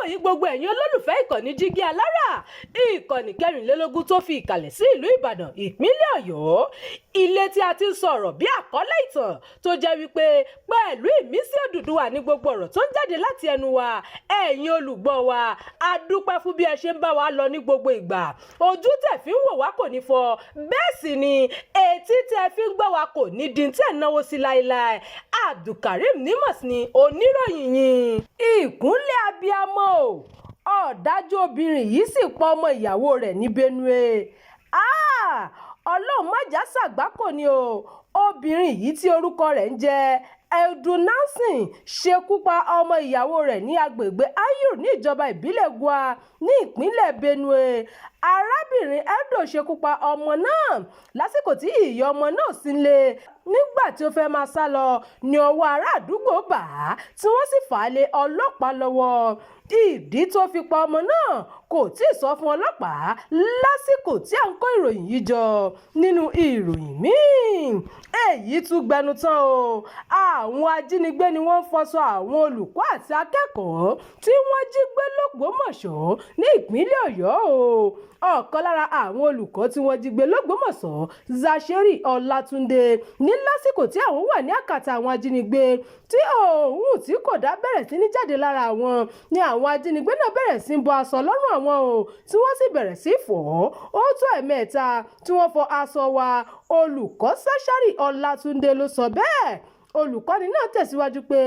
yìí gbogbo ẹ̀yin olólùfẹ́ ìkànnì Jígí Alára, ìkànnì kẹrìnlélógún tó fi ìkàlẹ̀ sí ìlú Ìbàdàn, ìpínlẹ̀ Ọ̀yọ́. Ilé tí a ti ń sọ̀rọ̀ bí àkọlé ìtàn tó jẹ́ wípé pẹ̀lú ìmísí Odùduwà ní gbogbo ọ̀rọ̀ tó ń jáde láti ẹnu wa. Ẹ̀yin olùgbọ́ wa, a dúpẹ́ fún bí ẹ ṣe ń bá wa lọ ní gbogbo ìgbà. Ojú tẹ́ fi ń wò wá kò ní fọ́, bẹ́ẹ̀ sì ni etí tẹ́ fi ń gbọ́ wa kò ní di tẹ́ náwó sí láéláé. Abdulkareem Nimas ni oníròyìn yín. Ìkúnlẹ̀ abiyamọ ọ̀dájú obìnrin yìí sì pa ọmọ ìyàwó rẹ̀ ní Benue. Ọlọ́run má jà ṣàgbákò ni o. Obìnrin yìí tí orúkọ rẹ̀ ń jẹ́ Eldunansin ṣekú pa ọmọ ìyàwó rẹ̀ ní agbègbè Ayur ní ìjọba ìbílẹ̀ Gwa ní ìpínlẹ̀ Benue. Arábìnrin Eldo ṣekú pa ọmọ náà lásìkò tí ìyá ọmọ náà sí nílé. Nígbà tí ó fẹ́ máa sá lọ ní ọwọ́ ará àdúgbò bà á tí wọ́n sì fà á lé ọlọ́pàá lọ́wọ́. Ìdí tó fi pa ọmọ náà kò tí ì sọ fún ọlọ́pàá lásìkò tí à ń kó ìròyìn yìí jọ. Nínú ìròyìn míì, èyí tún gbẹnu tán o. Àwọn ajínigbé ni wọ́n ń fọṣọ àwọn olùkọ́ àti akẹ́kọ̀ọ́ tí wọ́n jí gbé l'Ógbómọ̀ṣọ́ ní ìpínlẹ̀ Ọ̀yọ́ o. Ọ̀kan lára àwọn olùkọ́ tí wọ́n jí gbé l'Ógbómọ̀ṣọ́, Zasheri Ọlátúndé, ní lásìkò tí àwọn wà ní àkàtà àwọn ajínigbé tí òórùn tí kò dá bẹ̀rẹ̀ sí ní jáde lára àwọn ni àwọn ajínigbé náà bẹ̀rẹ̀ sí ń bọ́ aṣọ lọ́rùn àwọn o tí wọ́n sì bẹ̀rẹ̀ sí fọ̀ ọ́. Ó tó ẹ̀mẹ́ta tí wọ́n fọ aṣọ wa. Olùkọ́ Zasheri Ọlátúndé ló sọ bẹ́ẹ̀. Olùkọ́ni náà tẹ̀síwájú pé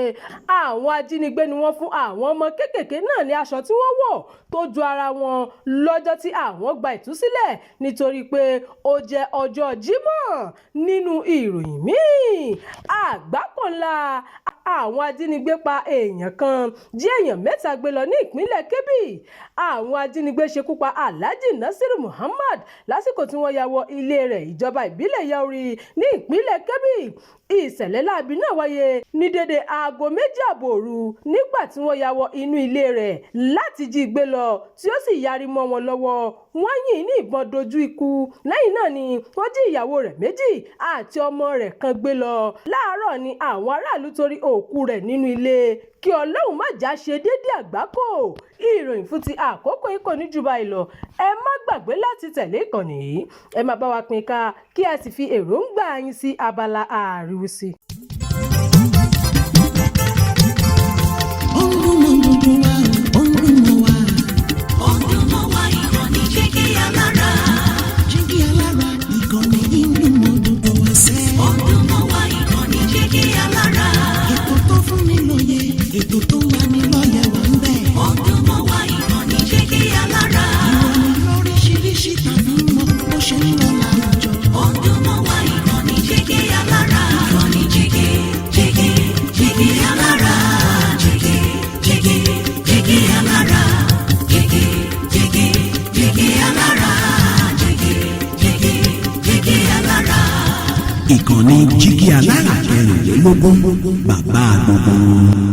àwọn ajínigbé ni wọ́n fún àwọn ọmọ kéékèèké náà ní aṣọ tí wọ́n wọ̀ tó ju ara wọn lọ́jọ́ tí àwọn gba ìtúsílẹ̀ nítorí pé ó jẹ́ ọjọ́ Jímọ̀. Nínú ìròyìn míì, àgbákò ńlá àwọn ajínigbé pa èèyàn kan jí èèyàn mẹ́ta gbé lọ ní ìpínlẹ̀ Kebbi. Àwọn ajínigbé ṣekú pa Alhaji Nasiru Muhammad lásìkò tí wọ́n ya wọ ilé rẹ̀ ìjọba ìbílẹ̀ Yauri ní ìpínlẹ̀ Kebbi. Ìṣẹ̀lẹ̀ láabi náà wáyé ní dédé aago 2:30 òru nígbà tí wọ́n ya wọ inú ilé rẹ̀ láti jí gbé lọ tí ó sì yarí mọ́ wọn lọ́wọ́. Wọ́n yìn ní ìbọn dojú ikú. Lẹ́yìn náà ni wọ́n jí ìyàwó rẹ̀ méjì àti ọmọ rẹ̀ kan gbé lọ. Láàárọ̀ ni àwọn aráàlú torí òkú rẹ̀ nínú ilé. Kí Ọlọ́run má jà ṣe déédéé àgbákò. Ìròyìn fún ti àkókò yìí kò ní jù báyìí lọ. Ẹ má gbàgbé láti tẹ̀lé ìkànnì yìí. Ẹ máa bá wa pín ká kí ẹ sì fi èròǹgbà yín sí abala àríwísí. Ìkànnì Jígí Alára 24, bàbá gbogbo.